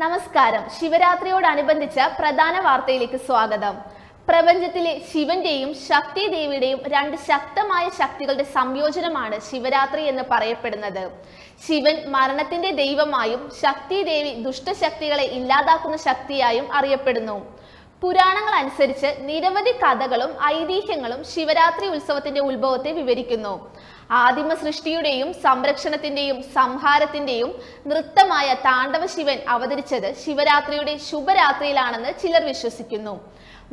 നമസ്കാരം. ശിവരാത്രിയോടനുബന്ധിച്ച പ്രധാന വാർത്തയിലേക്ക് സ്വാഗതം. പ്രപഞ്ചത്തിലെ ശിവന്റെയും ശക്തി ദേവിയുടെയും രണ്ട് ശക്തമായ ശക്തികളുടെ സംയോജനമാണ് ശിവരാത്രി എന്ന് പറയപ്പെടുന്നത്. ശിവൻ മരണത്തിന്റെ ദൈവമായും ശക്തി ദേവി ദുഷ്ടശക്തികളെ ഇല്ലാതാക്കുന്ന ശക്തിയായും അറിയപ്പെടുന്നു. പുരാണങ്ങൾ അനുസരിച്ച് നിരവധി കഥകളും ഐതിഹ്യങ്ങളും ശിവരാത്രി ഉത്സവത്തിന്റെ ഉത്ഭവത്തെ വിവരിക്കുന്നു. ആദിമ സൃഷ്ടിയുടെയും സംരക്ഷണത്തിന്റെയും സംഹാരത്തിന്റെയും നൃത്തമായ താണ്ഡവ ശിവൻ അവതരിച്ചത് ശിവരാത്രിയുടെ ശുഭരാത്രിയിലാണെന്ന് ചിലർ വിശ്വസിക്കുന്നു.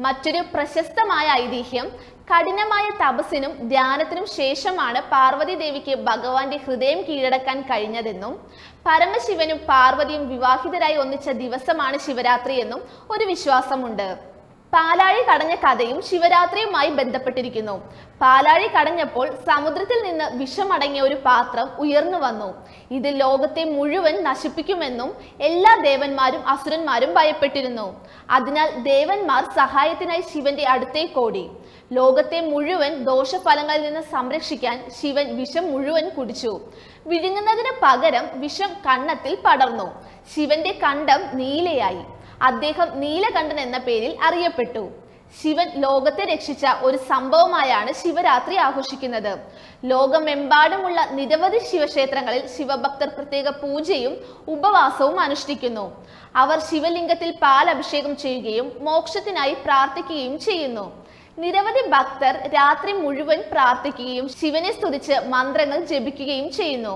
മറ്റൊരു പ്രശസ്തമായ ഐതിഹ്യം കഠിനമായ തപസ്സിനും ധ്യാനത്തിനും ശേഷമാണ് പാർവതി ദേവിക്ക് ഭഗവാന്റെ ഹൃദയം കീഴടക്കാൻ കഴിഞ്ഞതെന്നും പരമശിവനും പാർവതിയും വിവാഹിതരായി ഒന്നിച്ച ദിവസമാണ് ശിവരാത്രി എന്നും ഒരു വിശ്വാസമുണ്ട്. പാലാഴി കടഞ്ഞ കഥയും ശിവരാത്രിയുമായി ബന്ധപ്പെട്ടിരിക്കുന്നു. പാലാഴി കടഞ്ഞപ്പോൾ സമുദ്രത്തിൽ നിന്ന് വിഷമടങ്ങിയ ഒരു പാത്രം ഉയർന്നു വന്നു. ഇത് ലോകത്തെ മുഴുവൻ നശിപ്പിക്കുമെന്നും എല്ലാ ദേവന്മാരും അസുരന്മാരും ഭയപ്പെട്ടിരുന്നു. അതിനാൽ ദേവന്മാർ സഹായത്തിനായി ശിവന്റെ അടുത്തേക്ക് ഓടി. ലോകത്തെ മുഴുവൻ ദോഷഫലങ്ങളിൽ നിന്ന് സംരക്ഷിക്കാൻ ശിവൻ വിഷം മുഴുവൻ കുടിച്ചു. വിഴുങ്ങുന്നതിന് പകരം വിഷം കണ്ണത്തിൽ പടർന്നു. ശിവന്റെ കണ്ഠം നീലയായി. അദ്ദേഹം നീലകണ്ഠൻ എന്ന പേരിൽ അറിയപ്പെട്ടു. ശിവൻ ലോകത്തെ രക്ഷിച്ച ഒരു സംഭവമായാണ് ശിവരാത്രി ആഘോഷിക്കുന്നത്. ലോകമെമ്പാടുമുള്ള നിരവധി ശിവക്ഷേത്രങ്ങളിൽ ശിവഭക്തർ പ്രത്യേക പൂജയും ഉപവാസവും അനുഷ്ഠിക്കുന്നു. അവർ ശിവലിംഗത്തിൽ പാൽ അഭിഷേകം ചെയ്യുകയും മോക്ഷത്തിനായി പ്രാർത്ഥിക്കുകയും ചെയ്യുന്നു. നിരവധി ഭക്തർ രാത്രി മുഴുവൻ പ്രാർത്ഥിക്കുകയും ശിവനെ സ്തുതിച്ച് മന്ത്രങ്ങൾ ജപിക്കുകയും ചെയ്യുന്നു.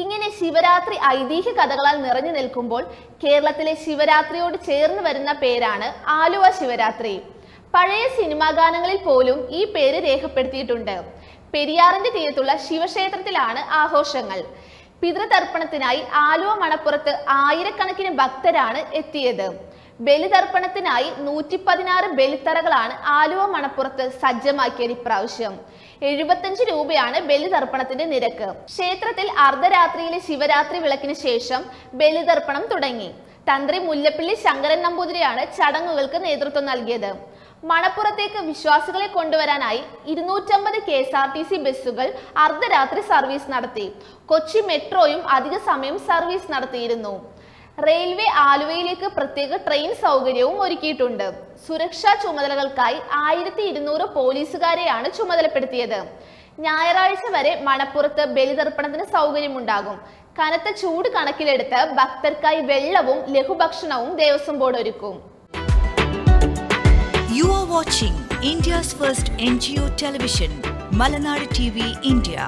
ഇങ്ങനെ ശിവരാത്രി ഐതിഹ്യ കഥകളാൽ നിറഞ്ഞു നിൽക്കുമ്പോൾ കേരളത്തിലെ ശിവരാത്രിയോട് ചേർന്ന് വരുന്ന പേരാണ് ആലുവ ശിവരാത്രി. പഴയ സിനിമാ ഗാനങ്ങളിൽ പോലും ഈ പേര് രേഖപ്പെടുത്തിയിട്ടുണ്ട്. പെരിയാറിന്റെ തീരത്തുള്ള ശിവക്ഷേത്രത്തിലാണ് ആഘോഷങ്ങൾ. പിതൃതർപ്പണത്തിനായി ആലുവ മണപ്പുറത്ത് ആയിരക്കണക്കിന് ഭക്തരാണ് എത്തിയത്. ബലിതർപ്പണത്തിനായി 116 ബലിത്തറകളാണ് ആലുവ മണപ്പുറത്ത് സജ്ജമാക്കിയത്. ഇപ്രാവശ്യം 75 രൂപയാണ് ബലിതർപ്പണത്തിന്റെ നിരക്ക്. ക്ഷേത്രത്തിൽ അർദ്ധരാത്രിയിലെ ശിവരാത്രി വിളക്കിന് ശേഷം ബലിതർപ്പണം തുടങ്ങി. തന്ത്രി മുല്ലപ്പള്ളി ശങ്കരൻ നമ്പൂതിരിയാണ് ചടങ്ങുകൾക്ക് നേതൃത്വം നൽകിയത്. മണപ്പുറത്തേക്ക് വിശ്വാസികളെ കൊണ്ടുവരാനായി 250 KSRTC ബസ്സുകൾ അർദ്ധരാത്രി സർവീസ് നടത്തി. കൊച്ചി മെട്രോയും അധിക സമയം സർവീസ് നടത്തിയിരുന്നു. റെയിൽവേ ആലുവയിലേക്ക് പ്രത്യേക ട്രെയിൻ സൗകര്യവും ഒരുക്കിയിട്ടുണ്ട്. സുരക്ഷാ ചുമതലകൾക്കായി 1200 പോലീസുകാരെയാണ് ചുമതലപ്പെടുത്തിയത്. ഞായറാഴ്ച വരെ മണപ്പുറത്ത് ബലിതർപ്പണത്തിന് സൗകര്യമുണ്ടാകും. കനത്ത ചൂട് കണക്കിലെടുത്ത് ഭക്തർക്കായി വെള്ളവും ലഘുഭക്ഷണവും ദേവസ്വം ബോർഡ് ഒരുക്കും. You are watching India's first NGO television, Malanadu TV India.